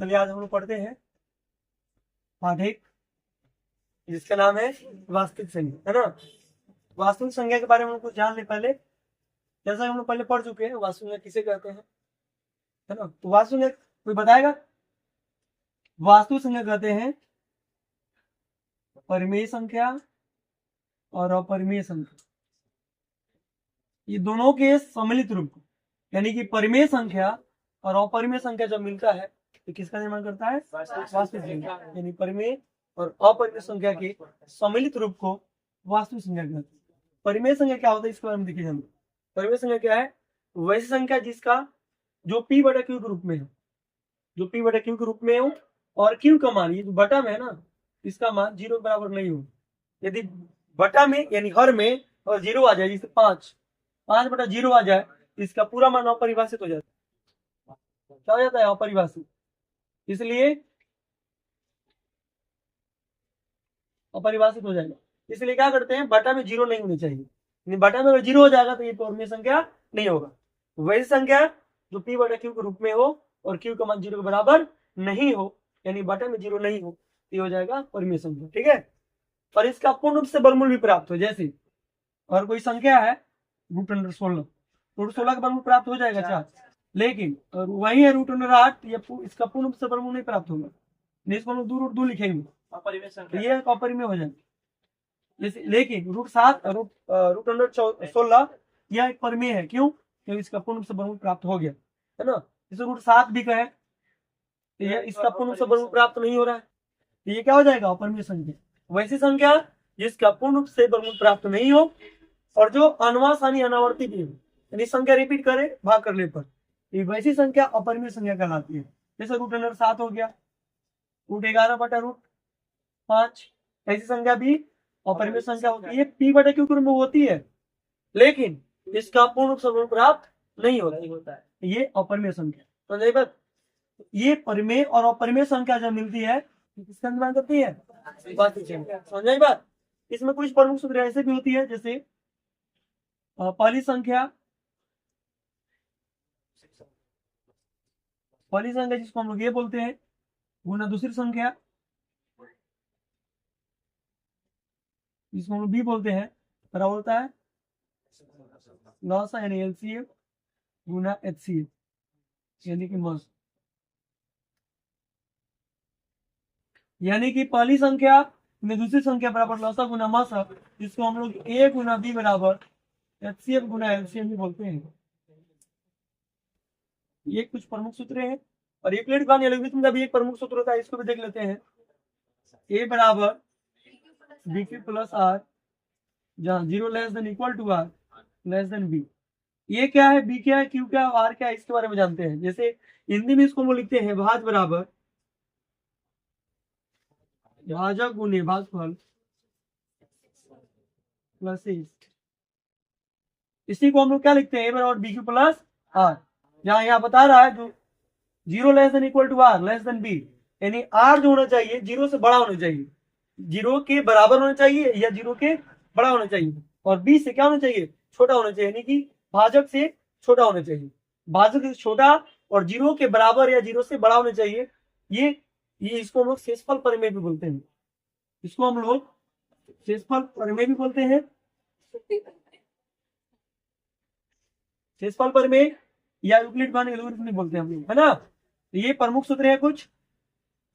चलिए आज हम लोग पढ़ते हैं पाठ एक, जिसका नाम है वास्तविक संख्या, है ना। वास्तविक संख्या के बारे में हम लोग कुछ जान ले पहले। जैसा हम लोग पहले पढ़ चुके हैं वास्तविक संख्या किसे कहते हैं, है ना। तो वास्तविक संख्या कोई बताएगा? वास्तविक संख्या कहते हैं परिमेय संख्या और अपरिमेय संख्या, ये दोनों के सम्मिलित रूप को, यानी कि परिमेय संख्या और अपरिमेय संख्या जब मिलता है तो किसका निर्माण करता है? वास्तविक संख्या। यानी परिमेय और अपरिमेय संख्या के सम्मिलित रूप को वास्तविक संख्या कहते हैं। परिमेय संख्या क्या होता है इसके बारे में देखिए। हम परिमेय संख्या क्या है? वैसी संख्या जिसका जो p बटा q के रूप में है, जो p बटा q के रूप में हो और q का मान, ये जो बटा में है ना, इसका मान 0 के बराबर नहीं हो। यदि बटा में यानी हर में और 0 आ जाए, जैसे 5 बटा 0 आ जाए, इसका पूरा मान अपरिभाषित हो जाता है। क्या हो जाता है? अपरिभाषित। इसलिए अपरिभाषित हो जाएगा। इसलिए क्या करते हैं, बटा में 0 नहीं होनी चाहिए। बटा में अगर 0 हो जाएगा तो ये परिमेय संख्या नहीं होगा। वैसी संख्या जो p बटा q के रूप में हो और q का मान 0 के बराबर नहीं हो, यानी बटा में 0 नहीं हो, ये हो जाएगा परिमेय संख्या। ठीक है। और इसका पूर्ण रूप से वर्गमूल भी प्राप्त हो। जैसे और कोई संख्या है √16, √16 का वर्गमूल प्राप्त हो जाएगा 4, लेकिन वही है √8, इसका पूर्ण रूप से वर्गमूल नहीं प्राप्त होगा। इसको हम लोग 2√2 लिखेंगे, ये अपरिमेय हो जाएगा। लेकिन √16 यह एक परिमेय है। क्यों? क्योंकि इसका पूर्ण रूप से वर्गमूल प्राप्त हो गया, है ना। इसे √7 भी कहे, ये इसका पूर्ण रूप से वर्गमूल प्राप्त नहीं हो रहा है, तो ये क्या हो जाएगा? अपरिमेय संख्या। वैसी संख्या जिसका पूर्ण रूप से वर्गमूल प्राप्त नहीं हो और जो अनवासानी अनावर्ती भी हो, यानी संख्या रिपीट करे भाग करने पर, ये वैसी संख्या अपरिमेय संख्या कहलाती है। जैसे √7 हो गया, √11 बटा √5, ऐसी संख्या भी अपरिमेय संख्या होती है। p बटा q के रूप में होती है, लेकिन इसका पूर्ण रूप से वर्गमूल प्राप्त नहीं होता है, ये अपरिमेय संख्या। समझ बात? ये परिमेय और अपरिमेय संख्या जब मिलती है किसका निर्माण करती है? वास्तविक संख्या। समझ बात? इसमें कुछ प्रमुख सूत्र ऐसे भी होती है, जैसे पहली संख्या जिसको हम लोग ये बोलते हैं गुना दूसरी संख्या, जिसको हम लोग b बोलते हैं, बराबर होता है लॉसा यानी एलसीएम गुना एचसीएफ यानी कि मस। यानी कि पहली संख्या में दूसरी संख्या बराबर लॉसा गुना मस, जिसको हम लोग a गुना b बराबर एचसीएफ गुना एलसीएम भी बोलते हैं। ये कुछ प्रमुख सूत्र हैं। और यूक्लिड का एल्गोरिथम का भी एक प्रमुख सूत्र होता है, इसको भी देख लेते हैं। a बराबर bq प्लस r, जहाँ 0 less than equal to r less than b। ये क्या है? b क्या है, q क्या है, r क्या है, इसके बारे में जानते हैं। जैसे हिंदी में इसको हम लिखते हैं भाज बराबर भाजक गुने भागफल प्लस इसी को हम लोग क्या लिखते हैं? a बराबर bq प्लस r, जहाँ यहाँ बता रहा है जो 0 less than equal to r less than b, यानी r जो होना चाहिए 0 से बड़ा होना चाहिए, 0 के बराबर होना चाहिए या 0 के बड़ा होना चाहिए, और b से क्या होना चाहिए? छोटा होना चाहिए, यानी कि भाजक से छोटा होना चाहिए। भाजक से छोटा और 0 के बराबर या 0 से बड़ा होना चाहिए। ये इसको हम लोग शेषफल परिमेय भी बोलते हैं। इसको हम लोग शेषफल परिमेय भी बोलते हैं। शेषफल परिमेय या यूक्लिड का एल्गोरिथम भी बोलते हैं हम लोग, है ना। ये प्रमुख सूत्र है कुछ,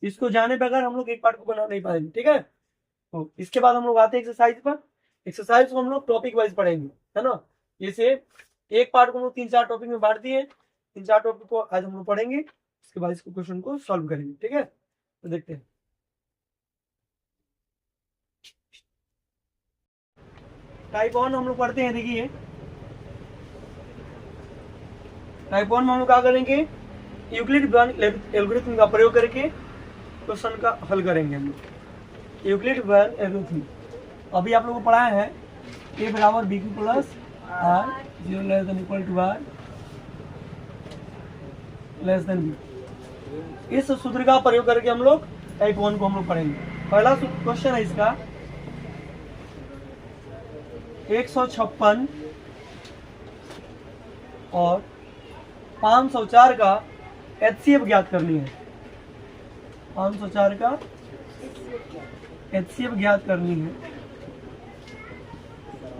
इसको जाने बगैर हम लोग एक पार्ट को बना नहीं पाएंगे। ठीक है। तो इसके बाद हम लोग आते हैं एक्सरसाइज पर। एक्सरसाइज को हम लोग टॉपिक वाइज पढ़ेंगे, है ना। जैसे एक पार्ट को हम लोग 3-4 टॉपिक में बांट दिए, 3-4 टॉपिक को आज हम लोग पढ़ेंगे, उसके बाद इसको क्वेश्चन को सॉल्व करेंगे। ठीक है, तो देखते हैं। टाइप 1 हम लोग पढ़ते हैं। देखिए टाइप 1 में हम लोग क्या करेंगे? यूक्लिड एल्गोरिथम का प्रयोग करके क्वेश्चन का हल करेंगे हम लोग। यूक्लिड एल्गोरिथम अभी आप लोगों को पढ़ाया है, a बराबर bq plus r 0 less than equal to r less than b। इस सूत्र का प्रयोग करके हम लोग टाइप 1 को हम लोग पढ़ेंगे। पहला क्वेश्चन है इसका 156 और 504 का HCF ज्ञात करनी है। 504 का HCF ज्ञात करनी है।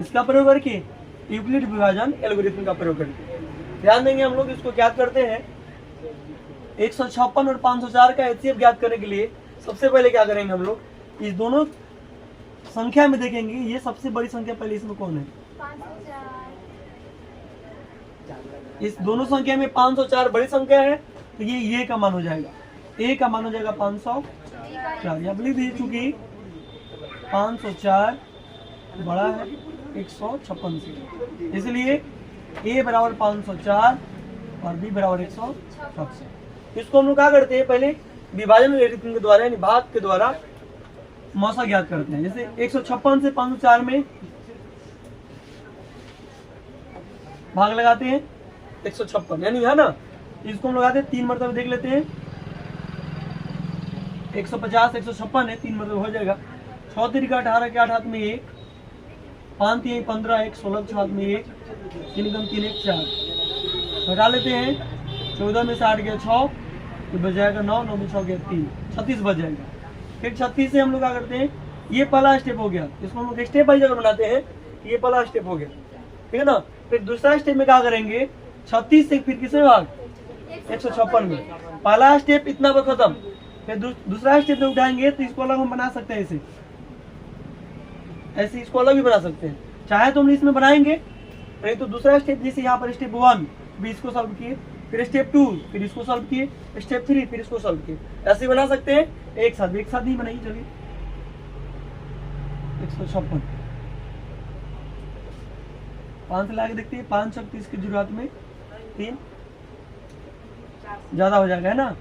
इसका प्रयोग करके यूक्लिड विभाजन एल्गोरिथम का प्रयोग करके ध्यान देंगे हम लोग। इसको ज्ञात करते हैं 156 और 504 का HCF ज्ञात करने के लिए सबसे पहले क्या करेंगे हम लोग, इस दोनों संख्या में देखेंगे ये सबसे बड़ी संख्या पहले इसमें कौन है। इस दोनों संख्या में 504 बड़ी संख्या है तो ये का मान हो जाएगा, ए का मान हो जाएगा 504। या लिख दीजिए चूंकि 504 बड़ा है 156 से, इसलिए ए बराबर 504 और बी बराबर 156। इसको हम लोग क्या करते हैं, पहले विभाजन एल्गोरिथम के द्वारा यानी भाग के द्वारा मौसा ज्ञात करते हैं। जैसे 156 से 504 में भाग लगाते हैं 156 यानी है ना, इसको हम लगाते हैं 3 मरतबे देख लेते हैं। 150 156 है, 3 मरतबे हो जाएगा। 6 3 का 18 के 8 हाथ में 1, 5 3 15 1 16 6 हाथ में 1, 3 कम 3 1 4 हटा लेते हैं। 14 में से 8 गया 6 तो बच जाएगा 9, 9 में 6 गया 3, 36 बच जाएगा। फिर 36 से हम लोग क्या करते हैं, ये पहला स्टेप हो गया, इसको हम लोग स्टेप वाइज अगर बनाते हैं ये पहला स्टेप हो गया, ठीक है ना। फिर दूसरा स्टेप में क्या करेंगे, 36 से फिर किसमें भाग 156 में। पहला स्टेप इतना पर खत्म, फिर दूसरा स्टेप में उठाएंगे तो इसको अलग हम बना सकते हैं, ऐसे इसको अलग भी बना सकते हैं, चाहे तो हम इसमें बनाएंगे, नहीं तो दूसरा स्टेप जैसे यहाँ पर स्टेप 1 भी इसको सॉल्व किए, फिर स्टेप 2 फिर इसको सॉल्व किए, स्टेप 3 फिर इसको सॉल्व किए, ऐसे बना सकते हैं। एक साथ नहीं बनाइए, चलिए 156 5 से ला के देखते हैं। 5 छक 30 की जरूरत में 3 ज्यादा हो जाएगा है ना,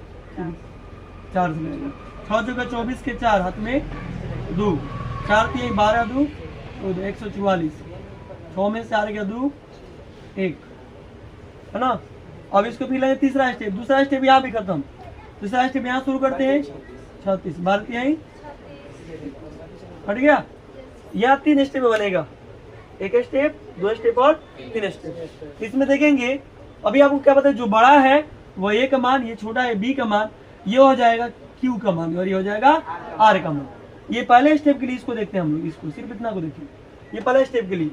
4 से लगेगा। 6 जगह 24 के 4 हाथ में 2, 4 3 12 2 144, 6 में से आ गया 2 1 है ना। अब इसको फिर लेंगे तीसरा स्टेप, दूसरा स्टेप यहाँ भी खत्म, दूसरा स्टेप यहाँ शुरू करते हैं 36 12 यही हट गया। यह 3 स्टेप में बनेगा, एक स्टेप 2 स्टेप और 3 स्टेप। इसमें देखेंगे अभी आपको क्या पता है, जो बड़ा है वो ए का मान, ये छोटा है बी का मान, ये हो जाएगा क्यू का मान और ये हो जाएगा आर का मान। ये पहले स्टेप के लिए इसको देखते हैं हम लोग, इसको सिर्फ इतना को देखिए, ये पहले स्टेप के लिए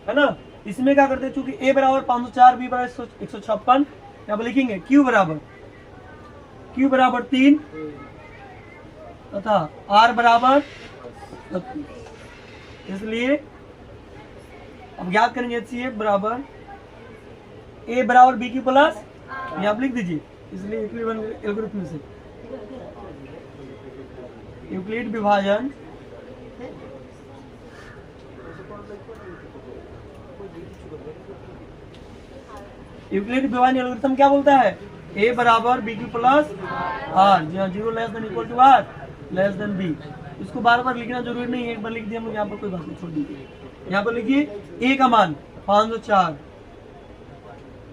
है ना। इसमें क्या करते हैं, चूंकि ए बराबर 504 बी बराबर 156, यहाँ पर लिखेंगे क्यू बराबर 3 तथा आर बराबर 32, इसलिए अब ज्ञात करेंगे HCF बराबर ए बराबर बी की प्लस, यहाँ पर लिख दीजिए, इसलिए एल्गोरिथम से यूक्लिड विभाजन यूक्लिड विभाजन एल्गोरिथम क्या बोलता है, ए बराबर बी की प्लस आर, जहाँ 0 less than equal to R less than B. इसको बार बार लिखना जरूरी नहीं है, एक बार लिख दिए हम लोग, यहाँ पर कोई बात नहीं, छोड़ दीजिए। यहाँ पर लिखिए ए का मान 504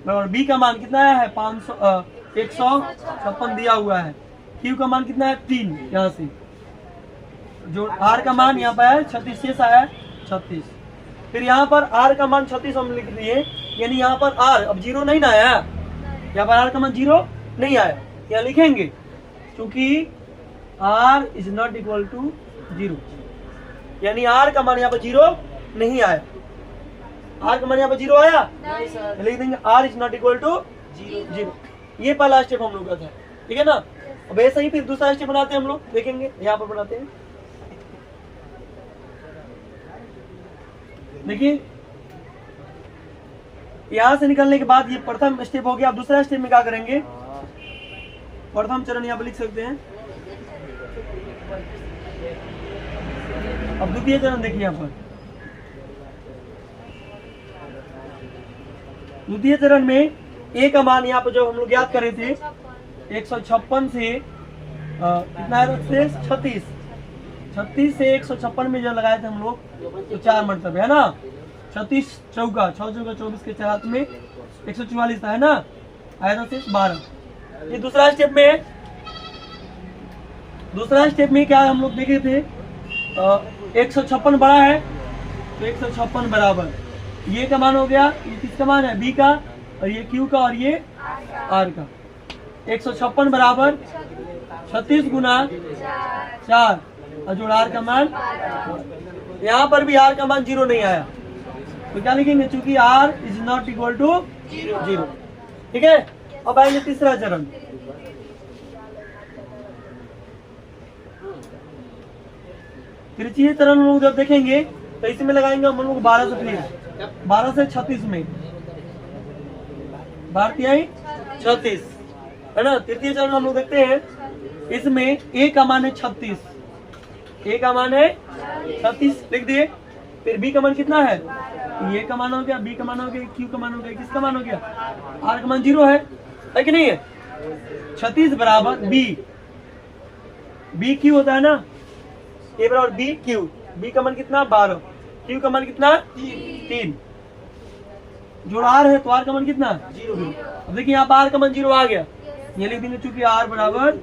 बराबर बी का मान कितना आया है 156 दिया हुआ है, क्यू का मान कितना है 3, यहाँ से जो आर का मान यहाँ पर है 36 शेष आया है 36। फिर यहाँ पर आर का मान 36 हम लिख दिए, यानी यहाँ पर आर अब 0 नहीं ना आया, यहाँ पर आर का मान 0 नहीं आया, यहाँ लिखेंगे क्योंकि R is not equal to 0, यानी आर का मान यहाँ पर 0 नहीं आया। आर का मान यहाँ पर 0 आया, लिख देंगे R is not equal to 0। ये पहला स्टेप हम लोग का था, ठीक है ना। अब ऐसा ही फिर दूसरा स्टेप बनाते हैं हम लोग, देखेंगे यहाँ पर बनाते हैं। देखिए यहां से निकलने के बाद ये प्रथम स्टेप हो गया। अब दूसरा स्टेप में क्या करेंगे, प्रथम चरण यहाँ पर लिख सकते हैं। अब द्वितीय चरण देखिए, यहाँ पर द्वितीय चरण में ए का मान यहाँ पर जो हम लोग याद कर रहे थे 156 से कितना है 36 से 156 में जो लगाए थे हम लोग तो 4 मरतबे है ना। 36 चौका 6 चौका 24 के 4 हाथ में 144 था है ना, आया था सिर्फ 12। ये दूसरा स्टेप में है। दूसरा स्टेप में क्या हम लोग देखे थे 156 बड़ा है तो 156 बराबर ये का मान हो गया, ये किसका मान है बी का, और ये क्यू का और ये आर का। 156 बराबर 36 गुना 4 और जोड़ आर का मान, यहाँ पर भी आर का मान 0 नहीं आया तो क्या लिखेंगे, चूंकि R is not equal to 0। ठीक है, अब आएंगे तीसरा चरण। तृतीय चरण हम लोग जब देखेंगे तो इसमें लगाएंगे हम लोग 12 से, फिर 12 से 36 में, 36 है ना। तृतीय चरण हम लोग देखते हैं, इसमें ए का मान है 36, ए का मान है 36 लिख दिए। फिर बी का मान कितना है, ए का मान हो गया, बी का मान हो गया, क्यू का मान हो गया, किसका मान हो गया, आर का मान 0 है कि नहीं है। 36 बराबर बी, बी क्यू होता है ना, ए बराबर बी क्यू, बी का मान कितना 12, क्यू का मान कितना 3, जोड़ आर है तो आर का मान कितना 0। अब देखिए यहाँ पर आर का मान 0 आ गया, ये लिख देंगे चूंकि आर बराबर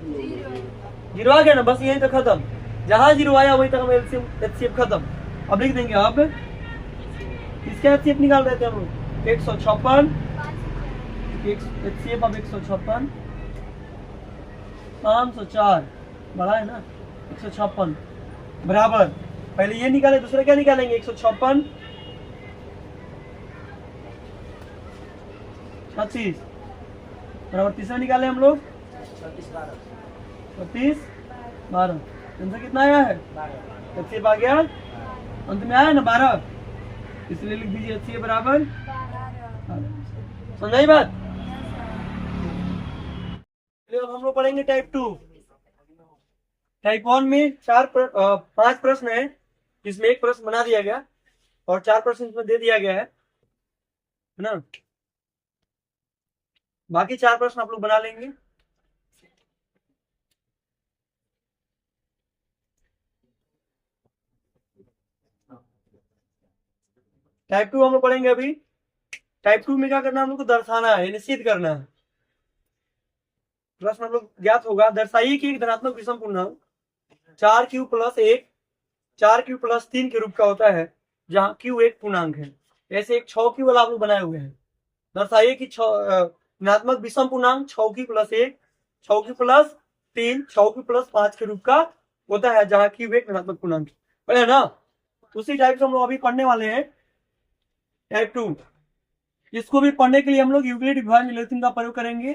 0 आ गया ना, बस यहीं तक खत्म, जहां 0 आया वहीं तक हम एचसीएफ खत्म। अब लिख देंगे, अब इसका एचसीएफ निकाल रहे थे हम लोग 156, एचसीएफ अब 156, 504 बड़ा है ना, 156 बराबर, पहले ये निकाले, दूसरा क्या निकालेंगे 156 36 बराबर, तीसरा निकाले हम लोग 36 12, आंसर कितना आया है, एचसीएफ आ गया, अंत में आया ना 12, इसलिए लिख दीजिए एचसीएफ बराबर 12। समझाई बात। अब हम लोग पढ़ेंगे टाइप 2। टाइप 1 में 5 प्रश्न है, जिसमें एक प्रश्न बना दिया गया और 4 प्रश्न इसमें दे दिया गया है ना। बाकी 4 प्रश्न आप लोग बना लेंगे। टाइप 2 हम लोग पढ़ेंगे अभी। टाइप 2 में क्या करना है, हम लोग को दर्शाना है, निश्चित करना है। प्रश्न हम लोग ज्ञात होगा, दर्शाइए कि एक धनात्मक विषम पूर्णांक 4q प्लस 1 4q प्लस 3 के रूप का होता है, जहां q एक पूर्णांक है। ऐसे एक 6q वाला आप लोग बनाए हुए हैं। दर्शाइए कि धनात्मक विषम पूर्णांक 6q plus 1 6q plus 3 6q plus 5 के रूप का होता है, जहां q एक धनात्मक पूर्णांक है ना। उसी टाइप से हम लोग अभी पढ़ने वाले हैं टाइप 2। इसको भी पढ़ने के लिए हम लोग यूक्लिड विभाजन विलोपन का प्रयोग करेंगे।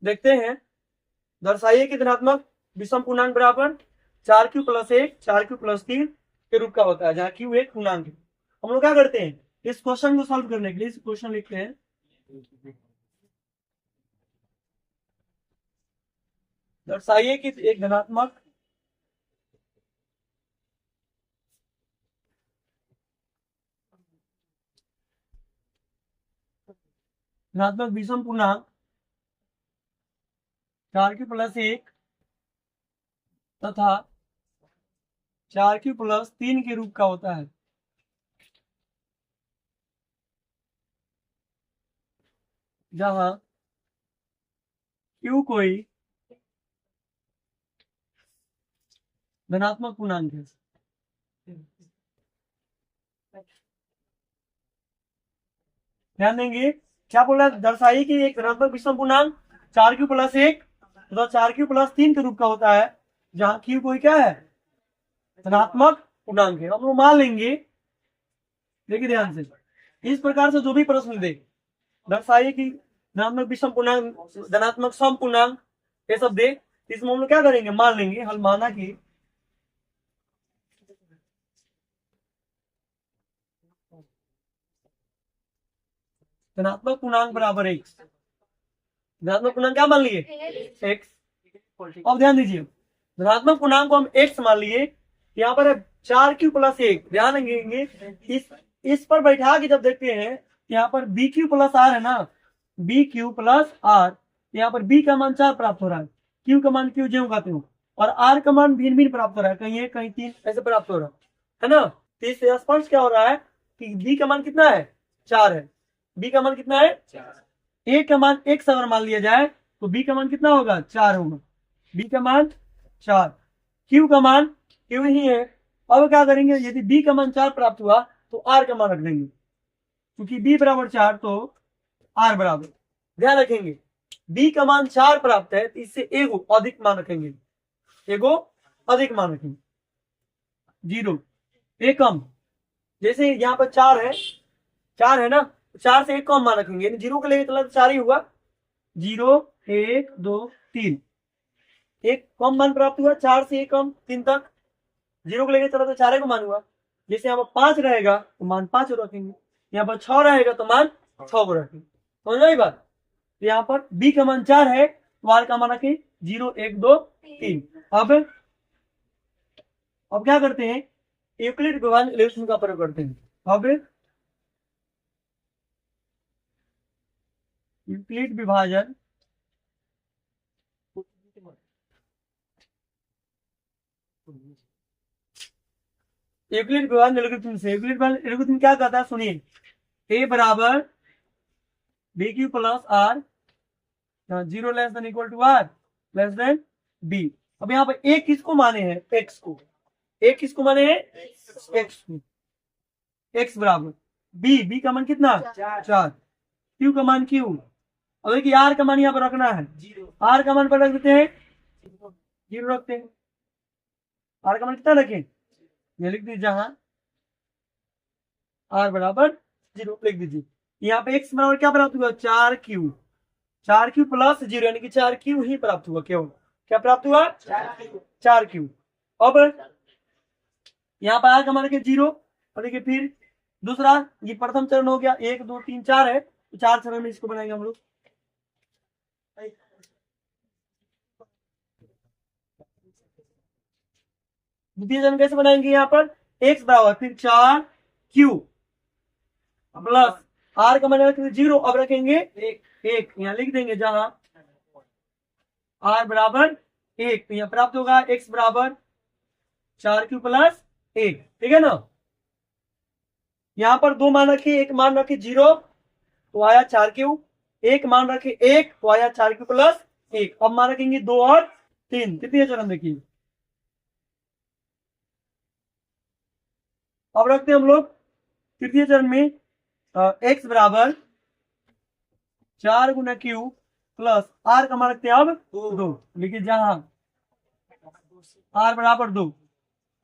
देखते हैं, दर्शाइए कि धनात्मक विषम पूर्णांक बराबर 4q प्लस 1 4q प्लस 3 के रूप का होता है, जहां q एक पूर्णांक है। हम लोग क्या करते हैं, इस क्वेश्चन को सॉल्व करने के लिए इस क्वेश्चन लिखते हैं। दर्शाइए कि एक धनात्मक विषम पूर्णांक 4q प्लस 1 तथा 4q प्लस 3 के रूप का होता है, जहां q कोई धनात्मक पूर्णांक है। ध्यान देंगे, क्या बोला, दर्शाइए कि एक धनात्मक विषम पूर्णांक 4q प्लस 1 तथा 4q प्लस 3 के रूप का होता है, जहां q कोई क्या है, धनात्मक पूर्णांक है। हम लोग मान लेंगे, देखिए ध्यान से, इस प्रकार से जो भी प्रश्न दे, दर्शाइए कि धनात्मक विषम पूर्णांक धनात्मक सम पूर्णांक ये सब दे, इसमें हम लोग क्या करेंगे, मान लेंगे। हल माना कि धनात्मक पूर्णांक बराबर x, धनात्मक पूर्णांक क्या मान लिए x। अब ध्यान दीजिए, धनात्मक पूर्णांक को हम x मान लिए, यहाँ पर है 4q प्लस 1। ध्यान देंगे, इस पर बैठा के जब देखते हैं, यहाँ पर bq प्लस r है ना, bq प्लस r, यहाँ पर b का मान 4 प्राप्त हो रहा है, q का मान q ज्यों का त्यों, और r का मान भिन्न भिन्न प्राप्त हो रहा है, कहीं 1 कहीं 3 ऐसे प्राप्त हो रहा है ना। तो इससे स्पष्ट क्या हो रहा है कि b का मान कितना है, 4 है। b का मान कितना है, a का मान x अगर मान लिया जाए तो b का मान कितना होगा, 4 होगा। b का मान 4, q का मान q ही है। अब क्या करेंगे, यदि b का मान 4 प्राप्त हुआ तो r का मान रख देंगे, r का मान 4 है। अब क्या करेंगे, इसको क्योंकि b बराबर 4 तो r बराबर, ध्यान रखेंगे b का मान 4 प्राप्त है तो इससे एगो अधिक मान रखेंगे, एगो अधिक मान रखेंगे, 0 एक कम, जैसे यहाँ पर 4 है, 4 है ना, 4 से एक कम मान रखेंगे, यानी 0 को लेकर चला तो 4 ही हुआ, 0 1 2 3, एक कम मान प्राप्त हुआ, 4 से एक कम 3 तक, 0 को लेकर चला तो 4 को मान हुआ। जैसे यहाँ पर 5 रहेगा तो मान 5 रखेंगे, यहाँ पर 6 रहेगा तो मान 6 को रखेंगे, समझ आई बात। तो यहाँ पर b का मान 4 है तो r का मान रखें 0 1 2 3। अब क्या करते हैं, यूक्लिड विभाजन इक्वेशन का प्रयोग करते हैं। अब यूक्लिड विभाजन यूक्लिड विभाजन एल्गोरिथम से, यूक्लिड विभाजन एल्गोरिथम क्या कहता है सुनिए, a बराबर B Q plus R, 0 less than equal to R less than B. अब यहाँ पर a किसको माने हैं, x को, a किसको माने हैं, x को, x बराबर b का मान कितना 4, q का मान q, अब देखिए r का मान यहाँ पर रखना है, r का मान पर रख देते हैं 0 रखते हैं, r का मान कितना रखें, ये लिख दीजिए, जहां r बराबर 0 लिख दीजिए। यहाँ पे x बराबर क्या प्राप्त हुआ, 4q, 4q प्लस 0 यानी कि 4q ही प्राप्त हुआ, केवल क्या प्राप्त हुआ 4q। अब यहाँ पर r का मान रखे 0, और देखिए फिर दूसरा, ये प्रथम चरण हो गया, 1 2 3 4 है, तो 4 चरण में इसको बनाएंगे हम लोग। द्वितीय चरण कैसे बनाएंगे, यहाँ पर x बराबर फिर 4q प्लस r का मान रखेंगे 0, अब रखेंगे 1 यहाँ लिख देंगे, जहां r बराबर 1, तो यहाँ प्राप्त होगा x बराबर 4q प्लस 1, ठीक है ना। यहाँ पर दो मान रखे, एक मान रखे 0 तो आया 4q, एक मान रखे 1 तो आया 4q प्लस 1। अब मान रखेंगे 2 और 3, तृतीय चरण देखिए। अब रखते हैं हम लोग तृतीय चरण में x बराबर 4 गुना q प्लस r का मान रखते हैं अब 2, लेकिन जहां r बराबर 2,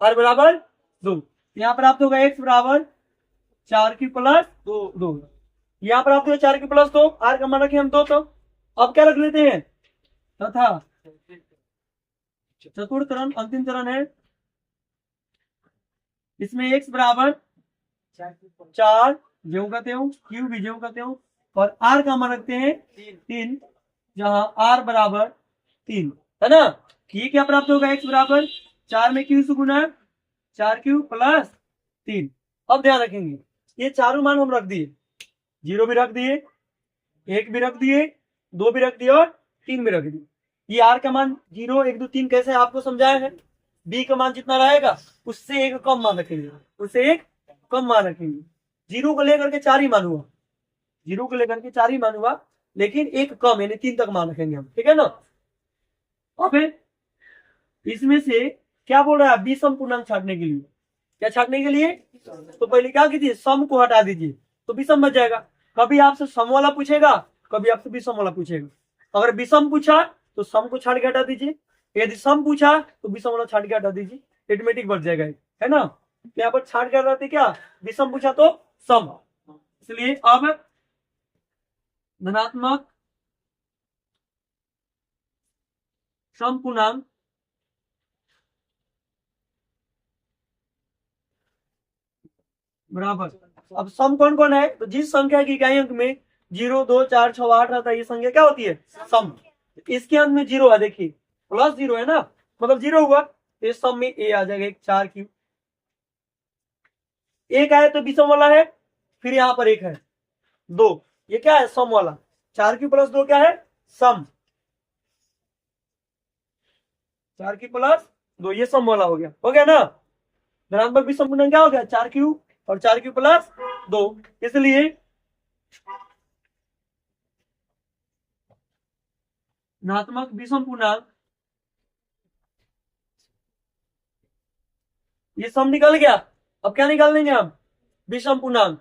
r बराबर 2, यहाँ प्राप्त होगा x बराबर 4q प्लस 2, यहाँ प्राप्त होगा 4q प्लस 2, r का मान रखें हम 2, तो अब क्या रख लेते हैं, तथा चतुर्थ चरण अंतिम चरण है, इसमें x बराबर 4 ज्यों कहते हो, q भी ज्यों कहते हो, और r का मान रखते हैं 3, जहां r बराबर 3 है ना। ये क्या प्राप्त होगा, x बराबर 4 में q से गुना 4q प्लस 3। अब ध्यान रखेंगे ये चारों मान हम रख दिए, 0 भी रख दिए, 1 भी रख दिए, 2 भी रख दिए और 3 भी रख दिए। ये r का मान 0 1 2 3 कैसे आपको समझाया है, b का मान जितना रहेगा उससे एक कम मान रखेंगे, उससे एक कम मान रखेंगे, 0 को लेकर के 4 ही मान हुआ, 0 को लेकर के 4 ही मान हुआ, लेकिन एक कम यानी 3 तक मान रखेंगे हम, ठीक है ना। अब इसमें से क्या बोल रहा है, विषम पूर्णांक छाटने के लिए, क्या छाटने के लिए, तो पहले क्या कीजिए, सम को हटा दीजिए तो विषम बच जाएगा। कभी आपसे सम वाला पूछेगा, कभी आपसे विषम वाला पूछेगा, अगर विषम पूछा तो सम को छाट के हटा दीजिए, यदि सम पूछा तो विषम वाला छाट के हटा दीजिए, ऑटोमेटिक बच जाएगा, है ना। यहाँ पर छाट के हटाते क्या, विषम पूछा तो सम, इसलिए अब धनात्मक सम पूर्णांक बराबर, अब सम कौन कौन है, तो जिस संख्या की इकाई अंक में 0 2 4 6 8 रहता है, ये संख्या क्या होती है, सम। इसके अंत में 0 है, देखिए प्लस 0 है ना, मतलब 0 हुआ, तो इस सम में a आ जाएगा, 4q, एक आया तो विषम वाला है, फिर यहाँ पर एक है 2, ये क्या है, सम वाला, 4q प्लस 2 क्या है, सम, 4q प्लस 2 ये सम वाला हो गया ना। धनात्मक विषम पूर्णांक क्या हो गया, 4q और 4q प्लस 2, इसलिए धनात्मक विषम पूर्णांक, ये सम निकल गया। अब क्या निकाल देंगे हम, विषम पूर्णांक,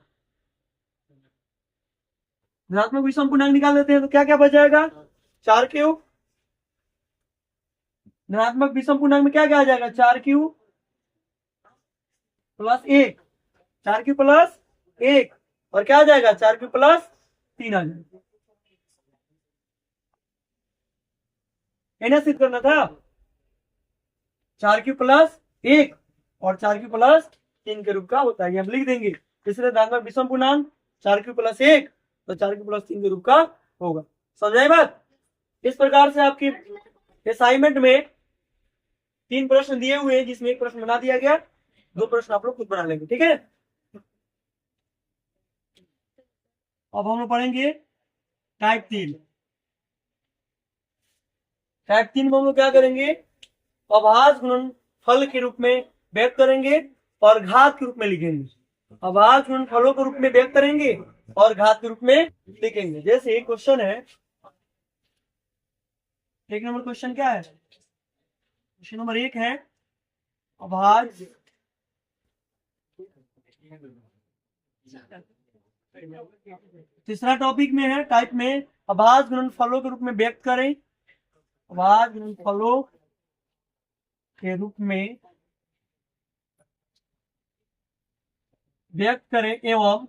धनात्मक विषम पूर्णांक निकाल देते हैं तो क्या क्या बच जाएगा, 4 क्यूब। धनात्मक विषम पूर्णांक में क्या क्या आ जाएगा, 4 क्यूब प्लस 1, 4 क्यूब प्लस 1, और क्या आ जाएगा, 4 क्यूब प्लस 3 आ जाएगा। सिद्ध करना था, 4 क्यूब प्लस 1 और 4 क्यूब प्लस 3 के रूप का होता है, हम लिख देंगे। इसलिए धनात्मक विषम पूर्णांक 4 क्यूब प्लस 1 तो 4 क्यूब प्लस 3 के रूप का होगा। समझाई बात। इस प्रकार से आपकी असाइनमेंट में 3 प्रश्न दिए हुए हैं, जिसमें एक प्रश्न बना दिया गया, 2 प्रश्न आप लोग खुद बना लेंगे, ठीक है। अब हम लोग पढ़ेंगे टाइप 3। टाइप 3 में हम लोग क्या करेंगे, अभाज्य गुणनफल के रूप में व्यक्त करेंगे और घात के रूप में लिखेंगे। अभाज्य गुणनफलों के रूप में व्यक्त करेंगे और घात के रूप में लिखेंगे। जैसे एक क्वेश्चन है, एक नंबर क्वेश्चन क्या है, क्वेश्चन नंबर 1 है अभाज्य तीसरा टॉपिक में है टाइप में, अभाज्य गुणनफलों के रूप में व्यक्त करें, अभाज्य गुणनफलों के रूप में व्यक्त करें एवं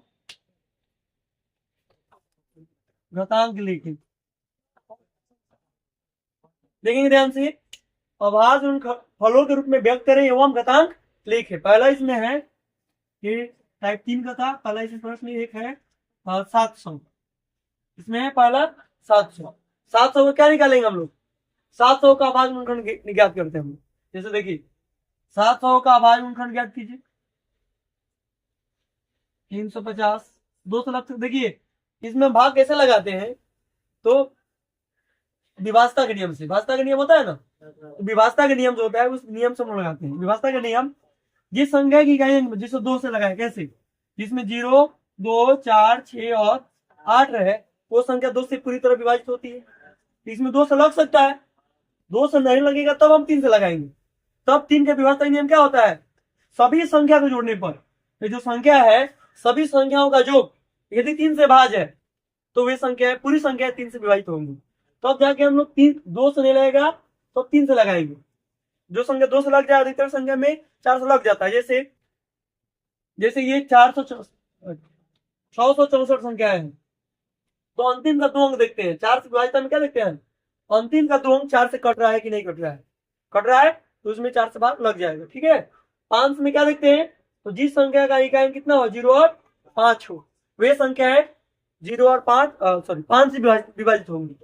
घातांक लिखें। देखेंगे ध्यान से, अभाज्य गुणनफलों के रूप में व्यक्त करें एवं घातांक लिखें। पहला इसमें है कि टाइप 3 का था, पहला इसमें प्रश्न एक है 700, इसमें है पहला 700। 700 को क्या निकालेंगे हम लोग, 700 का अभाज्य गुणनखंड ज्ञात करते हैं हम। जैसे देखिए 700 का अभाज्य गुणनखंड ज्ञात कीजिए, 350, 200 लग सकते। देखिए इसमें भाग कैसे लगाते हैं, तो विभाजता के नियम से, विभाजता का नियम होता है ना, तो विभाजता का नियम जो होता है उस नियम से हम लोग लगाते हैं। विभाजता का नियम, जिस संख्या की इकाई जिसको 2 से लगाए, कैसे, जिसमें 0, 2, 4, 6 और 8 रहे, वो संख्या 2 से पूरी तरह विभाजित होती है। इसमें 2 से लग सकता है, 2 से नहीं लगेगा तब हम 3 से लगाएंगे। तब 3 के विभाजता नियम क्या होता है, सभी संख्या को जोड़ने पर, ये जो संख्या है सभी संख्याओं का योग यदि 3 से भाज्य है तो वे संख्या पूरी संख्या 3 से विभाजित होंगी। तो अब जाके हम लोग 2 से नहीं लगेगा तो 3 से लगाएंगे। जो संख्या 2 से लग जाए अधिकतर संख्या में 4 से लग जाता है। जैसे ये 664 संख्या है, तो अंतिम का 2 अंक देखते हैं, 4 से विभाजित में क्या देखते हैं, अंतिम का 2 अंक 4 से कट रहा है कि नहीं कट रहा है, कट रहा है तो उसमें 4 से भाग लग जाएगा, ठीक है। 5 में क्या देखते हैं, तो जिस संख्या का इकाई कितना हो, 0 और 5 हो, वे संख्या है 0 और 5 से विभाजित होंगी।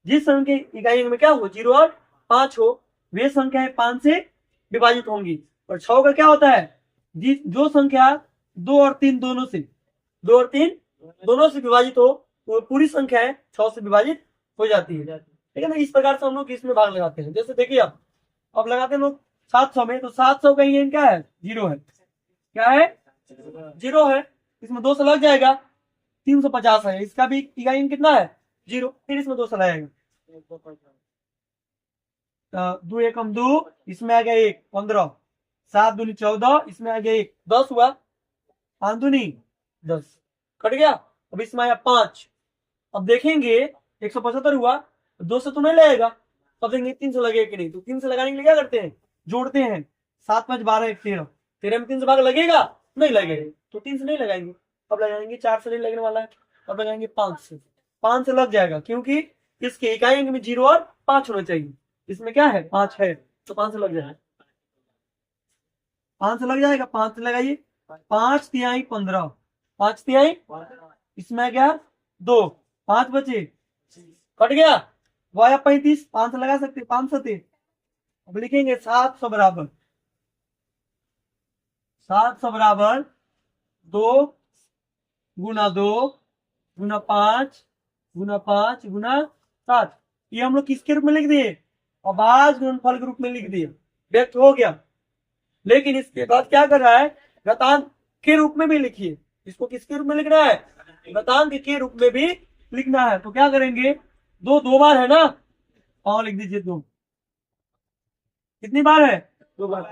जिस संख्या इकाई में क्या हो, 0 और 5 हो, वे संख्या है 5 से विभाजित होंगी। और 6 का क्या होता है, जो संख्या 2 और 3 दोनों से विभाजित हो तो पूरी संख्या है 6 से विभाजित हो जाती है, ठीक है ना। इस प्रकार से हम लोग इसमें भाग लगाते हैं। जैसे देखिए अब लगाते हैं लोग 700 में, तो 700 का ये क्या है, 0 है, क्या है, 0 है, इसमें 2 से लग जाएगा, 350 है, इसका भी इकाई कितना है, 0, फिर इसमें 2 से लगेगा, 2 एकम 2, इसमें आ गया 1, 15, 7 दूनी 14, इसमें आ गया 1, 10 हुआ, 5 दूनी 10, कट गया। अब इसमें आया 5, अब देखेंगे 175 हुआ, 2 से तो नहीं लगेगा, अब देखेंगे 3 से लगेगा कि नहीं, तो 3 से लगाने के लिए क्या करते हैं, जोड़ते हैं, 7 5 12 1 13, 13 में 3 से भाग लगेगा, नहीं लगेगा, तो 3 से नहीं लगाएंगे। अब लगाएंगे 4 से नहीं लगने वाला है, अब लगाएंगे 5 से लग जाएगा, क्योंकि इसके इकाई में 0 और 5 होना चाहिए, इसमें क्या है 5 है, तो 5 से लग जाएगा, 5 से लग जाएगा, 5 से लगाइए, 5 तिहाई 15, 5 तिहाई, इसमें आ गया 2, 5 बचे, कट गया, वो आया 35, 5 से लगा सकते, 5 सते, अब लिखेंगे 700 बराबर 2 गुना 2 गुना 5 गुना 5 गुना 7, ये हम लोग किसके रूप में लिख दिए, अभाज्य गुणनफल के रूप में लिख दिए, व्यक्त हो गया। लेकिन इसके बाद क्या कर रहा है, घातांक के रूप में भी लिखिए, इसको किसके रूप में लिखना है, घातांक के रूप में भी लिखना है। तो क्या करेंगे, 2 बार है ना, और लिख दीजिए 2, कितनी बार है, 2 बार,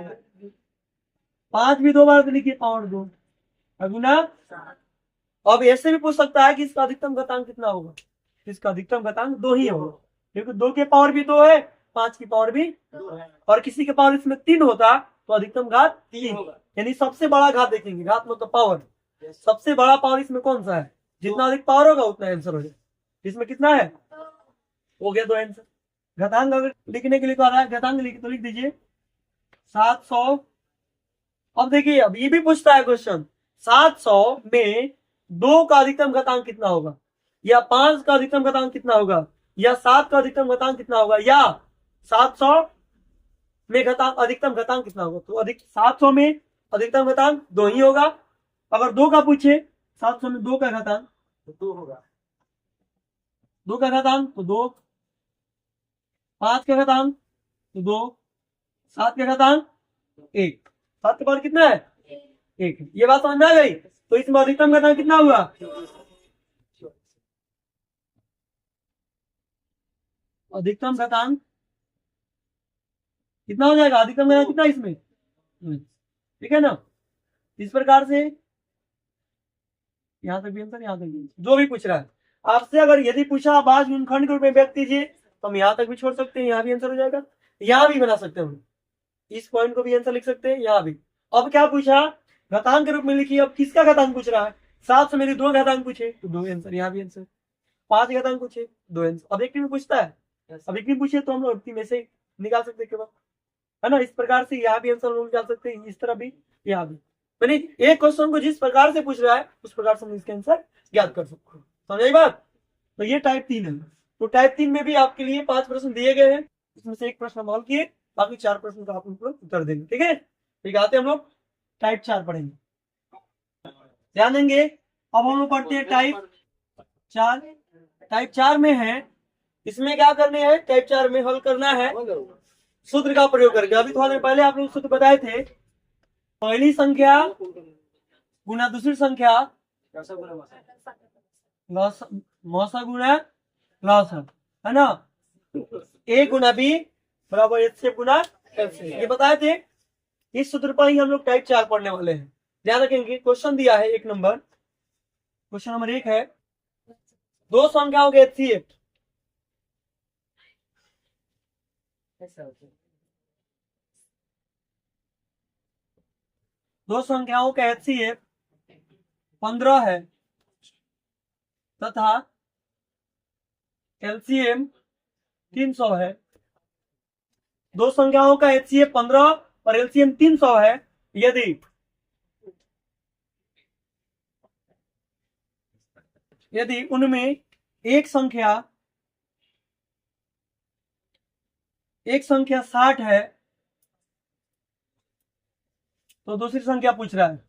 5 भी 2 बार तो लिखिए, और 2 गुना अब ऐसे भी पूछ सकता है कि इसका अधिकतम घातांक कितना होगा, इसका अधिकतम घातांक 2 ही होगा, क्योंकि 2 की पावर भी 2 है, 5 की पावर भी 2 है, और किसी के पावर इसमें 3 होता तो अधिकतम घात 3 होगा। यानी सबसे बड़ा घात देखेंगे, घात मतलब पावर, सबसे बड़ा पावर इसमें कौन सा है, जितना अधिक पावर होगा उतना आंसर हो जाएगा। इसमें कितना है, हो गया 2 आंसर। घातांक अगर लिखने के लिए कह रहा है, घातांक तो लिख दीजिए 700। अब देखिए, अब ये भी पूछता है क्वेश्चन, 700 में 2 का अधिकतम घातांक कितना होगा, या 5 का अधिकतम घातांक कितना होगा, या 7 का अधिकतम घातांक कितना होगा, या 700 में अधिकतम घातांक कितना होगा। तो 700 में अधिकतम घातांक 2 ही होगा। अगर 2 का पूछे, 700 में 2 का घातांक तो 2 होगा, 2 का घातांक तो 2, 5 का घातांक तो 2, 7 का घातांक 1, 7 के पावर कितना है 1। ये बात समझ में आ गई। तो इसमें अधिकतम घातांक कितना हुआ, अधिकतम घातांक कितना हो जाएगा, अधिकतम घातांक कितना इसमें, ठीक है ना। इस प्रकार से यहां तक भी आंसर, यहां तक भी जो भी पूछ रहा है आपसे, अगर यदि पूछा बाज गुणनखंड के रूप में व्यक्त कीजिए तो हम यहां तक भी छोड़ सकते हैं, यहाँ भी आंसर हो जाएगा, यहाँ भी बना सकते हैं, इस पॉइंट को भी आंसर लिख सकते हैं, यहाँ भी। अब क्या पूछा, घातांक के रूप में लिखिए। अब किसका घातांक पूछ रहा है, 7 से मेरी 2 घातांक पूछे तो 2 आंसर, यहाँ भी आंसर। 5 घातांक पूछे 2 आंसर। अब एक में पूछता है, अब एक में पूछे तो हम लोग में से निकाल सकते हैं, है ना। इस प्रकार से यहाँ भी आंसर हम लोग निकाल सकते हैं, इस तरह भी, यहाँ भी। यानी एक क्वेश्चन को जिस प्रकार से पूछ रहा है उस प्रकार से हम इसके आंसर ज्ञात कर सकते हैं। समझ आई बात। तो ये टाइप 3 है। तो टाइप 3 में भी आपके लिए 5 प्रश्न दिए गए हैं, इसमें से एक प्रश्न हम हल किए, बाकी 4 प्रश्न का आप उत्तर देंगे, ठीक है। ठीक आते हम लोग टाइप 4 पढ़ेंगे, ध्यान देंगे। अब हम लोग पढ़ते हैं टाइप 4। टाइप 4 में है, इसमें क्या करने हैं, टाइप 4 में हल करना है सूत्र का प्रयोग करके। अभी थोड़ा देर पहले आप लोग सूत्र बताए थे, पहली संख्या गुना दूसरी संख्या मौसा गुना लौसा, है ना। ए गुना बी बराबर एच गुना एफ। ये बताए थे। इस सूत्र पर ही हम लोग टाइप 4 पढ़ने वाले हैं, ध्यान रखेंगे। क्वेश्चन दिया है 1 नंबर, क्वेश्चन नंबर 1 है, 2 संख्याओं के HCF, दो संख्याओं का HCF 15 है तथा LCM 300 है। दो संख्याओं का HCF 15 और LCM 300 है। यदि उनमें एक संख्या 60 है तो दूसरी संख्या पूछ रहा है।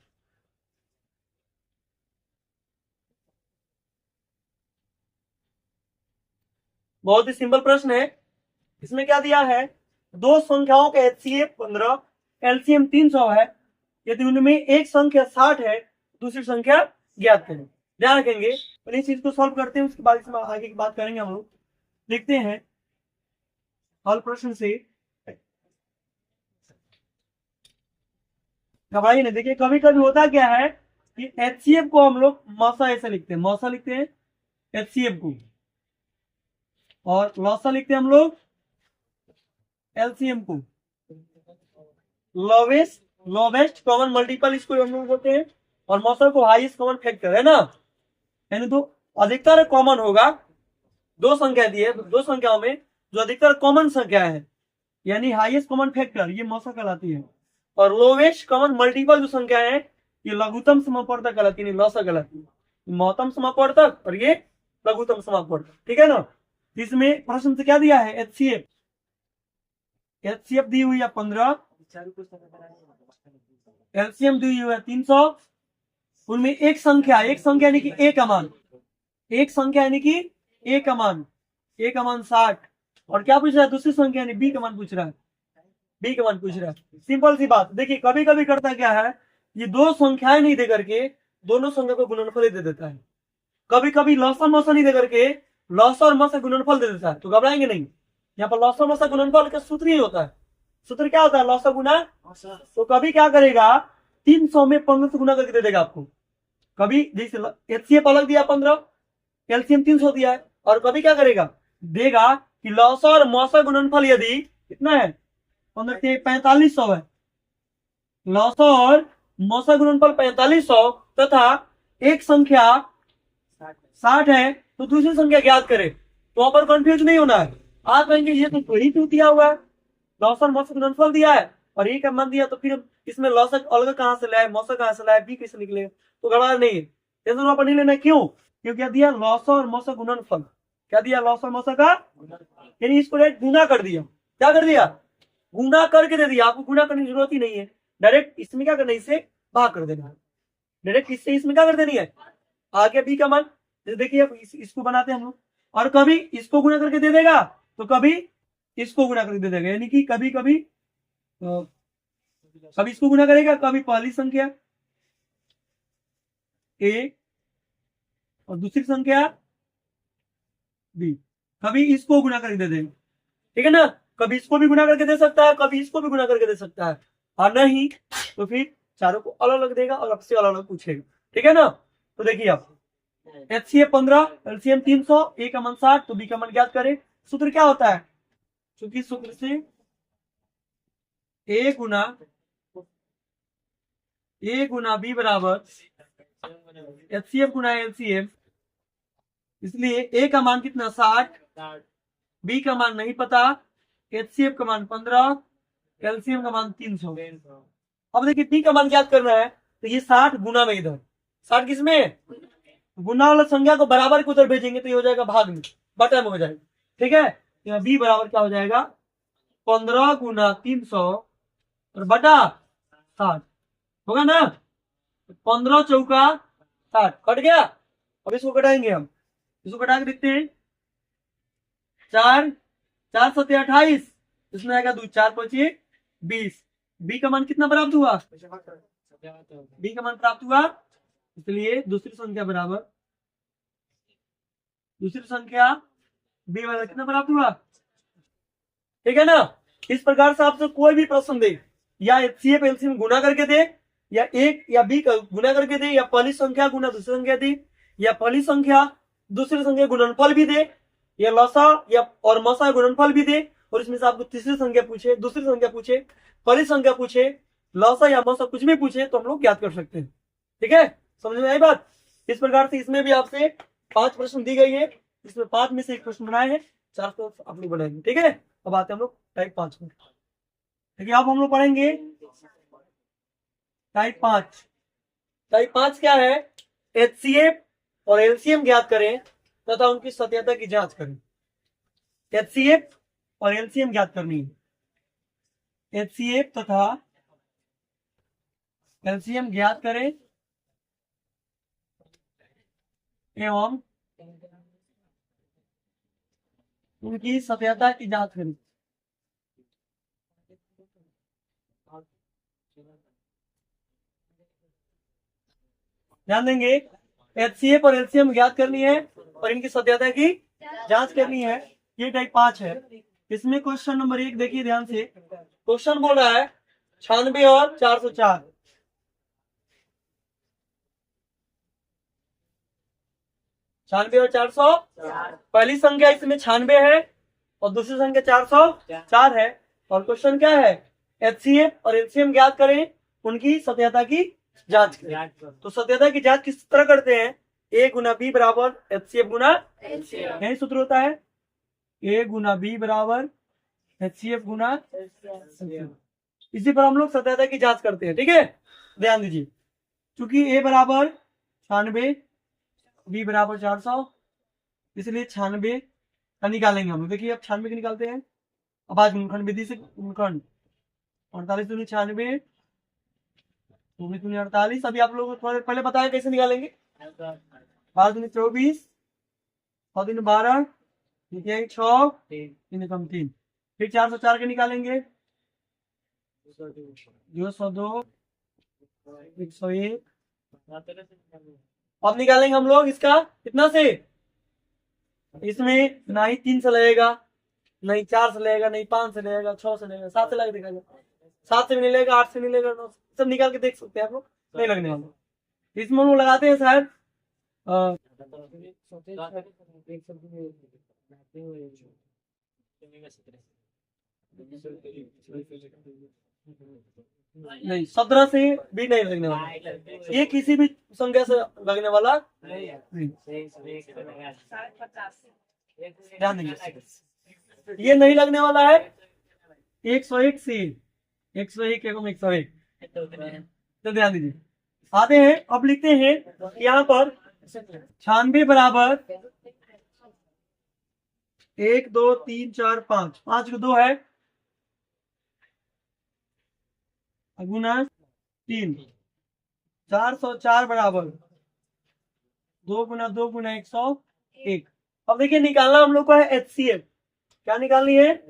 बहुत ही सिंपल प्रश्न है। इसमें क्या दिया है, दो संख्याओं का HCF 15, LCM 300 है। यदि उनमें एक संख्या 60 है, दूसरी संख्या ज्ञात करें। ध्यान रखेंगे। पहले इस चीज को सॉल्व करते हैं, उसके बाद इसमें आगे की बात करेंगे हम लोग। लिखते हैं हल प्रश्न से। घबराइए नहीं। देखिए कभी कभी होता क्या है कि HCF को हम लोग मौसा ऐसे लिखते हैं, मौसा लिखते हैं HCF को, और लौसा लिखते हैं हम लोग LCM को। लोवेस्ट कॉमन मल्टीपल इसको हम लोग बोलते हैं, और मौसा को हाईएस्ट कॉमन फैक्टर, है ना। यानी तो अधिकतर कॉमन होगा। दो संख्या दी है, दो संख्याओं में जो अधिकतर कॉमन संख्या है यानी हाईएस्ट कॉमन फैक्टर, ये मौसा कहलाती है। और लोवेस्ट कॉमन मल्टीपल जो संख्या है ये लघुत्तम समापवर्तक कहलाती है, लौसा कहलाती है। महत्तम समापवर्तक और ये लघुत्तम समापवर्तक, ठीक है ना। इसमें प्रश्न से क्या दिया है, HCF दी हुई है 15, LCM दी हुई है 300। उनमें एक संख्या यानी कि ए का मान, एक संख्या यानी कि ए का मान 60। और क्या पूछ रहा है, दूसरी संख्या यानी बी का मान पूछ रहा है, बी का मान पूछ रहा है। सिंपल सी बात। देखिए कभी कभी करता क्या है, ये दो संख्याएं नहीं दे करके दोनों संख्या को गुणनफल दे देता है। कभी कभी लौसा मौसा नहीं दे करके लौसा और मौसा गुणनफल दे देता है। तो घबराएंगे नहीं, यहाँ पर लौसा मौसा गुणनफल का सूत्र ही होता है। सूत्र क्या होता है, लौसा गुना। तो कभी क्या करेगा, 300 में 15 से गुना करके दे देगा आपको। कभी जैसे HCF अलग दिया 15, कैल्शियम 300 दिया है, और कभी क्या करेगा, देगा कि लौसा और मौसा गुणनफल यदि कितना है 4500 है, लौसा और मौसा गुणनफल 4500 तथा एक संख्या 60 है, तो दूसरी संख्या ज्ञात करे। तो वहां पर कंफ्यूज नहीं होना है। आप कहेंगे ये तो वही टू दिया हुआ है, लौसा और मौसा गुणनफल दिया है और ये का मान दिया, तो फिर इसमें लौसा अलग कहां से लाए, मौसा कहां से लाए, बी कैसे निकलेगा, तो गड़बड़ नहीं है। टेंशन वहां पर नहीं लेना। क्यों? क्योंकि क्या दिया, लौसा और मौसा गुणनफल। क्या दिया, लौसा और मौसा का, यानी इसको डायरेक्ट गुना कर दिया। क्या कर दिया, गुना करके दे दिया। आपको गुना करने की जरूरत ही नहीं है, डायरेक्ट इसमें क्या करना है, इससे भाग कर देना है, डायरेक्ट इससे इसमें क्या कर देनी है, आगे बी का मान। जैसे देखिए इसको बनाते हैं हम लोग, और कभी इसको गुना करके दे देगा तो कभी इसको गुना करके दे देगा, यानी कि कभी कभी कभी इसको गुना करेगा, कभी पहली संख्या ए और दूसरी संख्या बी, कभी इसको गुना करके दे देगा। ठीक है ना, कभी इसको भी गुना करके दे सकता है, कभी इसको भी गुना करके दे सकता है, और नहीं तो फिर चारों को अलग अलग देगा और आपसे अलग अलग पूछेगा। ठीक है ना, तो देखिए आप HCF 15, LCM 300, ए का मान 60, तो बी का मान ज्ञात करें। सूत्र क्या होता है, क्योंकि सूत्र से ए गुना बी बराबर HCF गुना LCM, इसलिए ए का मान कितना 60, बी का मान नहीं पता, HCF का मान 15, कैल्शियम का मान 300। अब देखिए बी का मान ज्ञात करना है, तो ये 60 गुना में, इधर 60 किसमें, गुना वाला संख्या को बराबर के उधर भेजेंगे तो ये हो जाएगा भाग में, बटा में हो जाएगा। ठीक है, यहाँ बी बराबर क्या हो जाएगा, 15 गुना 300 और बटा 60 होगा ना, 15 चौका 60 कट गया। अब इसको कटाएंगे हम, इसको कटा के देखते हैं, 4 4 सत्ते 28, इसमें आएगा 2 4 5 20। बी का मान कितना प्राप्त हुआ, बी का मान प्राप्त हुआ, इसलिए दूसरी संख्या बराबर, दूसरी संख्या बी वाला कितना प्राप्त हुआ। ठीक है ना, इस प्रकार से आपसे कोई भी प्रश्न दे, या HCF LCM गुना करके दे, या एक या बी का गुना करके दे, या पहली संख्या गुना दूसरी संख्या दे, या पहली संख्या दूसरी संख्या गुणनफल भी दे, या लौसा या और मौसा गुणनफल भी दे, और इसमें से आपको तीसरी संख्या पूछे, दूसरी संख्या पूछे, पहली संख्या पूछे, लौसा या मौसा कुछ भी पूछे, तो हम लोग ज्ञात कर सकते हैं। ठीक है, समझ में आई बात। इस प्रकार से इसमें भी आपसे 5 प्रश्न दी गई है, इसमें 5 में से एक प्रश्न बनाए हैं, 4 तो आप लोग बनाएंगे। ठीक है, अब आते हैं हम लोग टाइप 5 में। देखिए अब हम लोग पढ़ेंगे टाइप 5। टाइप 5 क्या है, HCF और LCM ज्ञात करें तथा उनकी सत्यता की जांच करें। HCF और LCM ज्ञात करनी है, HCF तथा LCM ज्ञात करें एवं उनकी सत्यता की जांच करें। ध्यान देंगे, HCF और LCM ज्ञात करनी है और इनकी सत्यता की जांच करनी है। ये टाइप 5 है। इसमें क्वेश्चन नंबर 1 देखिए ध्यान से, क्वेश्चन बोल रहा है 96 और 404। 96 और 400, पहली संख्या इसमें 96 है और दूसरी संख्या 404 है, और क्वेश्चन क्या है, HCF और LCM ज्ञात करें, उनकी सत्यता की जांच करें। तो सत्यता की जांच किस तरह करते हैं, A गुना B बराबर HCF गुना LCM, यही सूत्र होता है, A गुना B बराबर HCF गुना LCM। इसी पर हम लोग सत्यता की जांच करते हैं। ठीक है, ध्यान दीजिए, क्योंकि A बराबर 96, B बराबर 400, इसलिए 96 का निकालेंगे हम लोग। देखिए अब 96 के निकालते हैं, अब आज गुणनखंड विधि से गुणनखंड 48 दूनी 96, 19 दूनी 48। अभी आप लोगों को थोड़ा पहले बताया कैसे निकालेंगे, 5 दूनी 24, 6 दूनी 12, 6, 3 कम 3, फिर 404 के निकालेंगे, 202, 101। अब निकालेंगे हम लोग इसका कितना से, इसमें ना ही 3 से लगेगा, नहीं 4 से लगेगा, नहीं 5 से लगेगा, 6 से लगेगा, 7 से लगेगा, 7 से भी नहीं लगेगा, 8 से नहीं लगेगा, 9 सब निकाल के देख सकते हैं आप लोग, नहीं लगने वाला। इसमें हम लोग लगाते हैं शायद नहीं, 17 से भी नहीं लगने वाला, ये किसी भी संख्या से लगने वाला नहीं। ध्यान देंगे, ये नहीं लगने वाला है 101 से, 101 एवं 101, तो ध्यान दीजिए। आते हैं, अब लिखते हैं यहाँ पर 96 बराबर 1 2 3 4 5, 5 को 2 है, गुना 3, 404 बराबर 2 गुना 2 गुना 101। अब देखिए निकालना हम लोग को है HCF। क्या निकालनी है?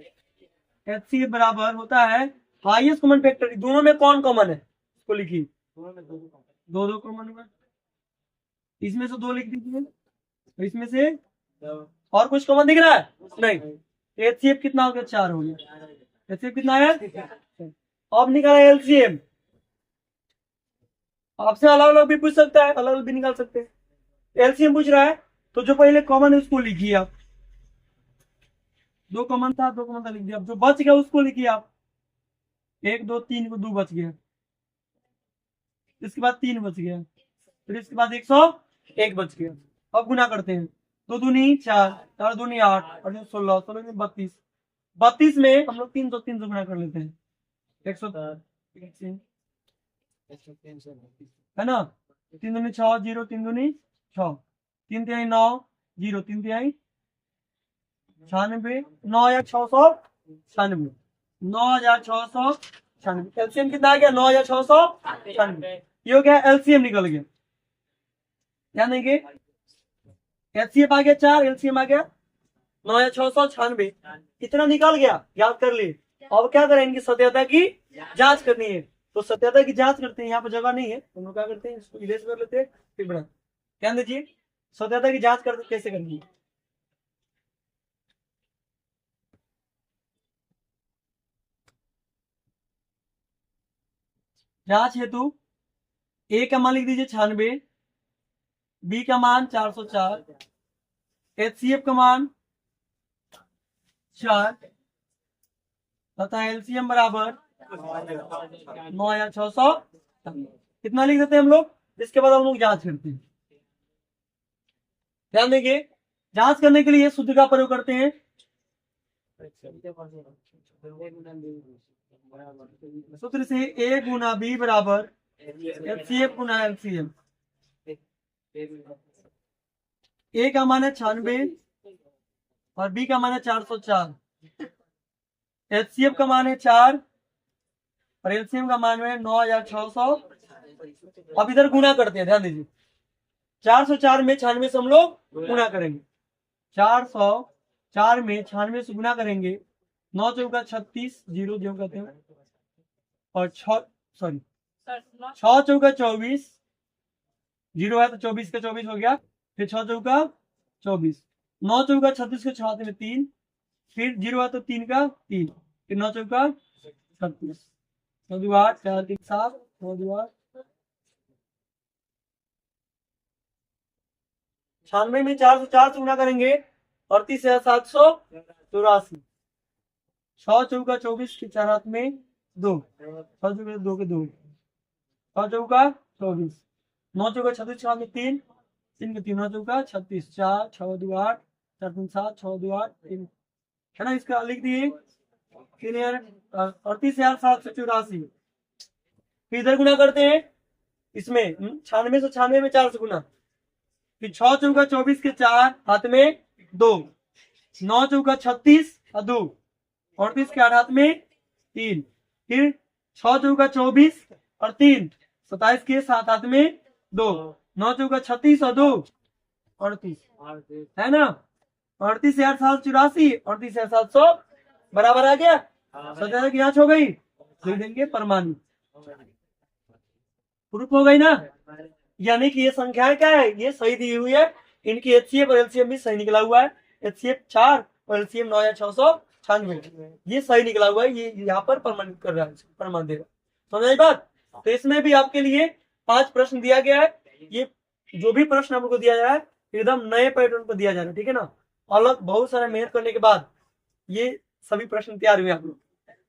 HCF बराबर होता है हाईएस्ट कॉमन फैक्टर। दोनों में कौन कॉमन है इसको लिखिए, दो दो कॉमन हुआ, इसमें से 2 लिख दीजिए, इसमें से और कुछ कॉमन दिख रहा है नहीं। HCF कितना हो गया? 4 हो गया। HCF कितना है? अब निकाला LCM। आपसे अलग अलग भी पूछ सकता है, अलग अलग भी निकाल सकते हैं। LCM पूछ रहा है तो जो पहले कॉमन है उसको लिखिए आप, 2 कॉमन था, 2 कॉमन था लिख दिया। जो बच गया उसको लिखिए आप, 1 2 3 को 2 बच गया, इसके बाद 3 बच गया, फिर इसके बाद 101 बच गया। अब गुना करते हैं, 2 दूनी 4, 4 दूनी 8 और 16, 16 में 32, 32 में हम लोग 300 300 गुना कर लेते हैं, 103 है ना। 3 दूनी 6, 0 3 दूनी 6, 3 तिहाई 9, 0 3 तिहाई 96, 9,696, 9,696। एलसीएम कितना आ गया? 9,696। ये हो गया एलसीएम, निकल गया। क्या नहीं गए? एचसीएफ आ गया 4, एलसीएम आ गया 9,696, इतना निकल गया, याद कर लिए। अब क्या करें? इनकी सत्यता की जांच करनी है, तो सत्यता की जांच करते हैं। यहाँ पर जगह नहीं है, हम लोग क्या करते हैं, इसको इरेज कर लेते हैं, फिर बढ़ा। ध्यान दीजिए, सत्यता की जांच करते कैसे करनी है। जांच हेतु ए का मान लिख दीजिए 96, बी का मान 404, एचसीएफ का मान 4 तथा एलसीएम बराबर 9,600। कितना लिख देते हैं हम लोग? इसके बाद हम लोग जांच करते हैं। ध्यान देंगे, जांच करने के लिए सूत्र का प्रयोग करते हैं। सूत्र से ए गुना बी बराबर एचसीएफ गुना एलसीएम। ए का मान है 96 और बी का मान है 404, एचसीएफ का मान है 4 और एलसीएम का मान है 9,600। अब इधर गुना करते हैं, ध्यान दीजिए। 404 में 96 से हम लोग गुना करेंगे, 404 में 96 से गुना करेंगे, 9 चौका 36, 0 जो कहते हैं, और 6 चौका 24, 0 है तो 24 का 24 हो गया, फिर 6 चौका 24, 9 चौका 36 के 6 में 3, फिर 0 है तो 3 का 3, फिर 9 चौका 36, 9 2 8, 4 3 7, 9 2 8। 96 में 404 से गुना करेंगे, 38,784, 6 चौका 24 के 4 हाथ में 2, 6 चौका 2 के 2, 6 चौका 24, 9 चौका 36 6 में 3, 3 के 3, 9 चौका 36, 4 6 2 8, 4 3 7, 6 2 8 3, है ना। इसका लिख दिए, 38,784। फिर इधर गुना करते हैं, इसमें 96 से 96 में 4 से गुना, फिर 6 चौका 24 के 4 हाथ में 2, 9 चौका 36 और 2, 38 के 8 हाथ में 3, फिर 6 चौका 24 और 3, 27 के 7 हाथ में 2, 9 चौका 36 और 2, 38, है ना। 38,784, 38,700 बराबर आ गया। सत्याग्रह की जांच हो गई, लिख देंगे परमाणु, प्रूफ हो गई ना। यानी कि ये संख्या क्या है, ये सही दी हुई है। इनकी एचसीएफ और एलसीएम भी सही निकला हुआ है। एचसीएफ 4 और एलसीएम 9,696, ये सही निकला हुआ है। ये यहाँ पर प्रमाणित कर रहा है, प्रमाण दे रहा है। समझ आई बात? तो इसमें भी आपके लिए 5 प्रश्न दिया गया है। ये जो भी प्रश्न आपको दिया जा रहा है एकदम नए पैटर्न पर दिया जा रहा है, ठीक है ना। अलग बहुत सारा मेहनत करने के बाद ये सभी प्रश्न तैयार हुए आप लोग,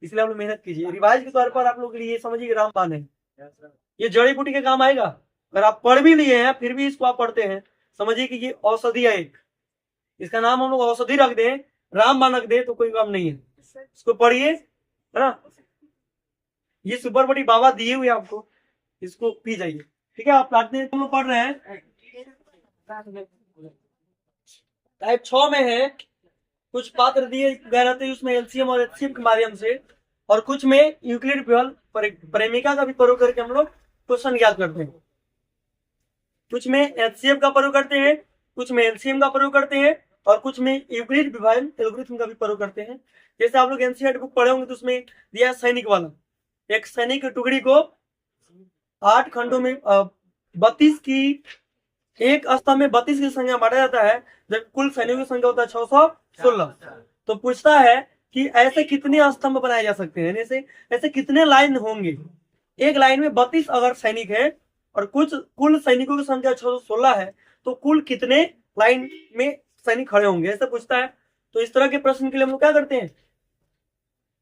इसलिए आप लोग मेहनत कीजिए। रिवाइज के तौर पर आप लोग के लिए समझिए रामबाण है, ये जड़ी बूटी के काम आएगा। अगर आप पढ़ भी लिए हैं फिर भी इसको आप पढ़ते हैं, समझिए कि ये औषधि है एक, इसका नाम हम लोग औषधि रख दें, रामबाण रख दे तो कोई काम नहीं है। इसको पढ़िए, है ना। ये सुपर बड़ी बाबा दिए हुए आपको, इसको पी जाइए, ठीक है। आप पढ़ते हैं, हम लोग पढ़ रहे हैं टाइप 6 में है। कुछ पात्र दिए गए रहते हैं उसमें एलसीएम और एचसीएफ के माध्यम से, और कुछ में यूक्लिड प्रेमिका का भी प्रयोग करके हम लोग क्वेश्चन याद करते हैं। कुछ में एचसीएफ का प्रयोग करते हैं, कुछ में एलसीएम का प्रयोग करते हैं, और कुछ में यूक्लिड विभाजन एल्गोरिथम का भी प्रयोग करते हैं। जैसे आप लोग एनसीईआरटी बुक पढ़े होंगे तो उसमें दिया सैनिक वाला, एक सैनिक की टुकड़ी को 8 खंडों में 32 की, एक स्तंभ में 32 की संख्या बांटा जाता है, जब कुल सैनिकों की संख्या होता है 616। तो पूछता है कि ऐसे कितने स्तंभ बनाए जा सकते हैं, ऐसे कितने लाइन होंगे। एक लाइन में 32 अगर सैनिक है और कुल सैनिकों की संख्या 616 है, तो कुल कितने लाइन में सैनिक खड़े होंगे, ऐसा पूछता है। तो इस तरह के प्रश्न के लिए हम लोग क्या करते हैं,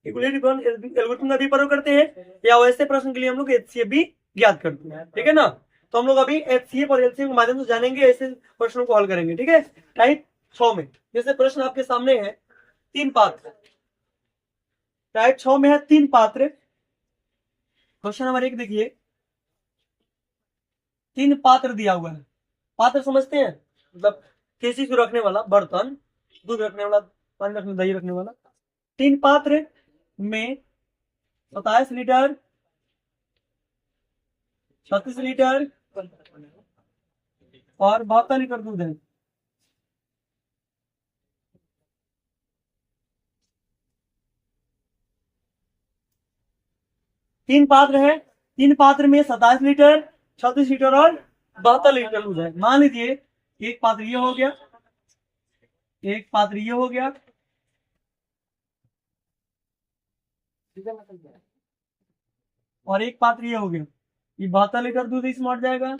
एल्गोरिथम का भी प्रयोग करते हैं, या वैसे प्रश्न के लिए हम लोग एचसीएफ भी याद करते हैं, ठीक है ना। तो हम लोग अभी एचसीएफ और एलसीएम के माध्यम से जानेंगे, ऐसे प्रश्नों को हल करेंगे, ठीक है। टाइप 6 में जैसे प्रश्न आपके सामने है 3 पात्र, टाइप 6 में है 3 पात्र। क्वेश्चन नंबर 1 देखिए, 3 पात्र दिया हुआ है। पात्र समझते हैं, मतलब किसी को रखने वाला बर्तन, दूध रखने वाला, पानी रखने, दही रखने वाला। 3 पात्र में 27 लीटर, 36 लीटर और 72 लीटर दूध है। तीन पात्र है, 3 पात्र में 27 लीटर, 36 लीटर और 72 लीटर दूध है। मान लीजिए एक पात्र ये हो गया, एक पात्र ये हो गया, और एक पात्र ये हो गया। ये 72 लीटर दूध इसमें हट जाएगा,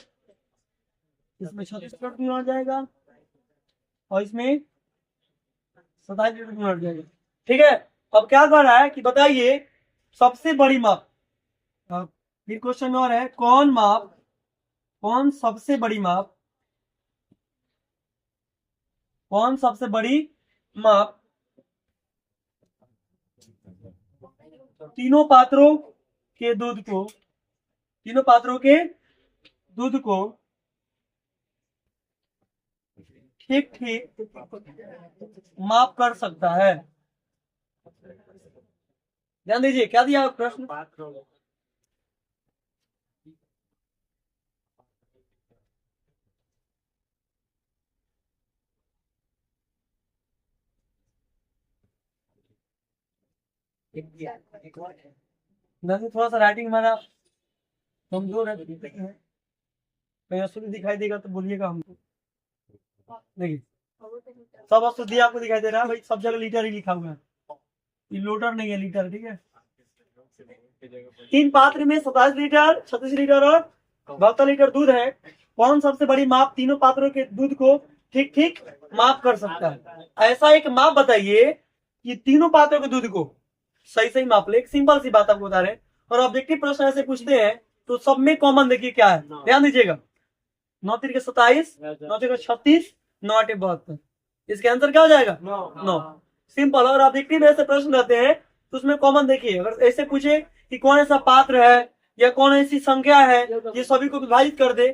इसमें 36 लीटर दूध हट जाएगा, और इसमें 27 लीटर दूध हट जाएगा, ठीक है। अब क्या कर रहा है कि बताइए सबसे बड़ी माप। फिर क्वेश्चन और है, कौन सबसे बड़ी माप, कौन सबसे बड़ी माप तीनों पात्रों के दूध को ठीक ठीक माप कर सकता है। ध्यान दीजिए क्या दिया प्रश्न, थोड़ा सा राइटिंग हमारा कमजोर है, कहीं अशुद्ध दिखाई देगा तो बोलिएगा हमको। देखिए सब अशुद्धि आपको दिखाई दे रहा है भाई, सब जगह लीटर ही लिखा हुआ है, ये लोटर नहीं है, लीटर, ठीक है। 3 पात्र में 27 लीटर, 36 लीटर और 72 लीटर दूध है। कौन सबसे बड़ी माप तीनों पात्रों के दूध को ठीक ठीक माप कर सकता है। ऐसा एक माप बताइए कि तीनों पात्रों के दूध को सही सही माप ले। एक सिंपल सी बात आपको बता रहे हैं, और ऑब्जेक्टिव प्रश्न ऐसे पूछते हैं तो सब में कॉमन देखिए क्या है, ध्यान दीजिएगा। 9 3 27, 9 3 36, 9 8 72, इसके आंसर क्या हो जाएगा 9। सिंपल। और ऑब्जेक्टिव ऐसे प्रश्न रहते हैं तो उसमें कॉमन देखिए, अगर ऐसे पूछे कि कौन ऐसा पात्र है या कौन ऐसी संख्या है ये सभी को विभाजित कर दे,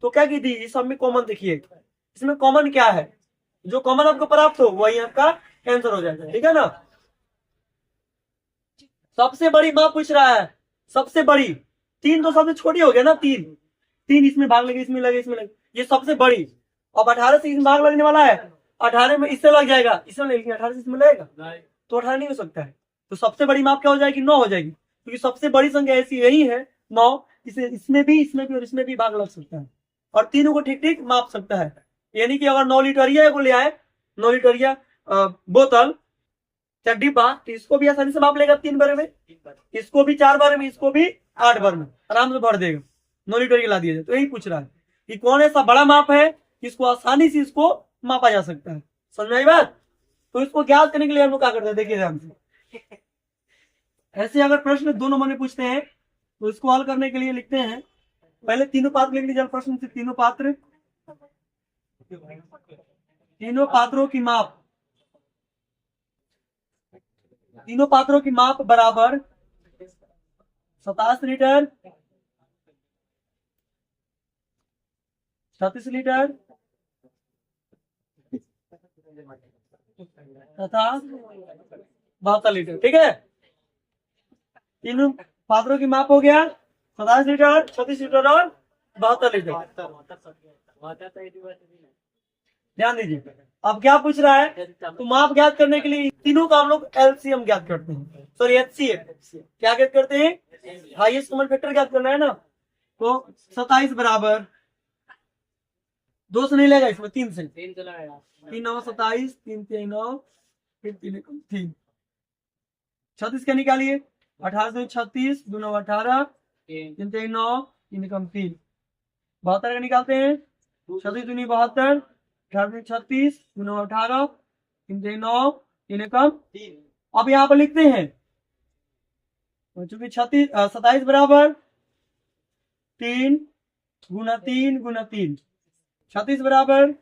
तो क्या कीजिए इस सब में कॉमन देखिए, इसमें कॉमन क्या है, जो कॉमन आपको प्राप्त हो वही आपका आंसर हो जाएगा, ठीक है ना। सबसे बड़ी माप पूछ रहा है, सबसे बड़ी। 3 तो सबसे छोटी हो गया ना, 3 इसमें भाग लगे, इसमें लगे, इसमें लगे, ये सबसे बड़ी। अब 18 से इसमें भाग लगने वाला है, 18 में इससे लग जाएगा, इसमें लेकिन 18 से इसमें लगेगा तो 18 नहीं हो सकता है। तो सबसे बड़ी माप क्या हो जाएगी 9 हो जाएगी, क्योंकि सबसे बड़ी संख्या ऐसी यही है 9, इसे इसमें भी और इसमें भी भाग लग सकता है, और तीनों को ठीक ठीक माप सकता है। यानी कि अगर 9 लीटरिया को ले आए, 9 लीटरिया बोतल या डिब्बा, तो इसको भी आसानी से माप लेगा 3 बार में, इसको भी 4 बार में, इसको भी 8 बार में आराम से भर देगा। 9 लीटर की ला दिया जाए, तो यही पूछ रहा है। कि कौन ऐसा बड़ा माप है जिसको आसानी से इसको मापा जा सकता है। समझ में आई बात? तो इसको ज्ञात करने के लिए हम लोग क्या करते हैं, देखिए ध्यान से। ऐसे अगर प्रश्न 2 नंबर में पूछते हैं तो इसको हल करने के लिए लिखते हैं, पहले तीनों पात्र लिख लीजिए प्रश्न से। तीनों पात्रों की माप, तीनों पात्रों की माप बराबर 27 लीटर, 36 लीटर तथा 72 लीटर। ठीक है, तीनों पात्रों की माप हो गया 27 लीटर, 36 लीटर और 72 लीटर। ध्यान दीजिए, अब क्या पूछ रहा है, तो माप ज्ञात करने के लिए तीनों का हम लोग एलसीएम ज्ञात करते हैं, सॉरी एचसीएफ क्या ज्ञात करते हैं, हाईएस्ट कॉमन फैक्टर ज्ञात करना है ना। तो 27 बराबर 2 से नहीं लेगा, इसमें 3 से, 3 9 27, 3 3 9, फिर 3 3, 36 क्या निकालिए, 18 से 36, 2 9 18, 3 3 9, 3 कम 3, 72 का निकालते हैं, 36 दूनी 72, 18 36, 2 9 18, 3 3 9, 3 कम 3। अब यहाँ पर लिखते हैं, चूंकि 27 बराबर 3 गुना 3 गुना 3, 36 बराबर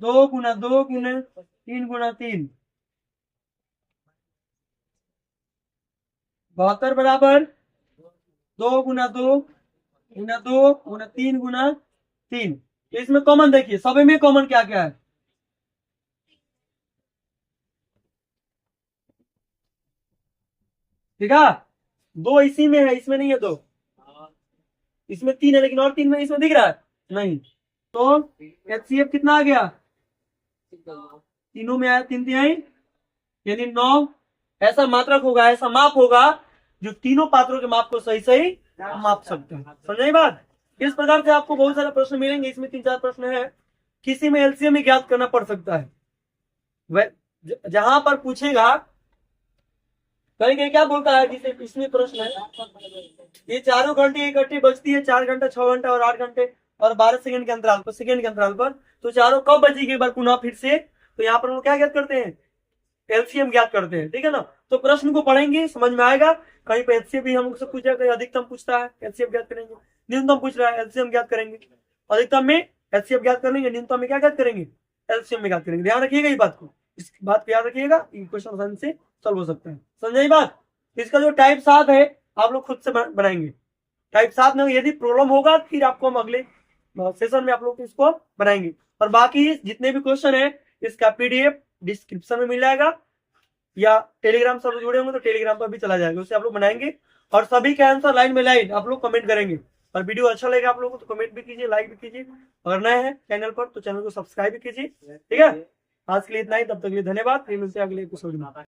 2 गुना 2 गुना 3 गुना 3, 72 बराबर 2 गुना 2 गुना 2 गुना 3 गुना 3। तो इसमें कॉमन देखिए, सभी में कॉमन क्या क्या है, ठीक है, 2 इसी में है, इसमें नहीं है 2, इसमें 3 है, लेकिन और 3 में इसमें दिख रहा है नहीं। तो एचसीएफ कितना आ गया, तीनों में आया 3 तिहाई यानी 9। ऐसा मात्रक होगा, ऐसा माप होगा जो तीनों पात्रों के माप को सही सही माप सकते हैं। समझे बात? इस प्रकार से आपको बहुत सारे प्रश्न मिलेंगे, इसमें 3-4 प्रश्न है, किसी में एलसीएम ही ज्ञात करना पड़ सकता है। वह जहां पर पूछेगा कहीं कहीं क्या बोलता है, जिसे इसमें प्रश्न है, ये चारों घंटे इकट्ठी बजती है, 4 घंटा 6 घंटा और 8 घंटे और 12 सेकंड के अंतराल पर, सेकंड के अंतराल पर, तो चारों कब बजेगी एक बार पुनः फिर से, तो यहाँ पर हम क्या ज्ञात करते हैं, एलसीएम ज्ञात करते हैं। ठीक है ना, तो प्रश्न को पढ़ेंगे समझ में आएगा। कहीं पे एचसीएफ भी हमसे पूछा, कहीं अधिकतम पूछता है एलसीएम ज्ञात करेंगे, न्यूनतम पूछ रहा है एलसीएम ज्ञात करेंगे, अधिकतम में एचसीएफ ज्ञात करेंगे, न्यूनतम में क्या ज्ञात करेंगे, एलसीएम में ज्ञात करेंगे। ध्यान रखिएगा इस बात को, इस बात को याद रखिएगा, क्वेश्चन आसानी से सॉल्व हो सकता है। समझे बात? इसका जो टाइप 7 है आप लोग खुद से बनाएंगे, टाइप 7 में यदि प्रॉब्लम होगा फिर आपको हम अगले सेशन में आप लोग इसको बनाएंगे। और बाकी जितने भी क्वेश्चन है इसका पीडीएफ डिस्क्रिप्शन में मिल जाएगा, या टेलीग्राम से जुड़े होंगे तो टेलीग्राम पर भी चला जाएगा, उससे आप लोग बनाएंगे। और सभी के आंसर लाइन में लाइन आप लोग कमेंट करेंगे। और वीडियो अच्छा लगेगा आप लोगों को तो कमेंट भी कीजिए, लाइक भी कीजिए, अगर नए हैं चैनल पर तो चैनल को सब्सक्राइब भी कीजिए। ठीक है, आज के लिए इतना ही, तब तक के लिए धन्यवाद, फिर मिलते हैं अगले एपिसोड में।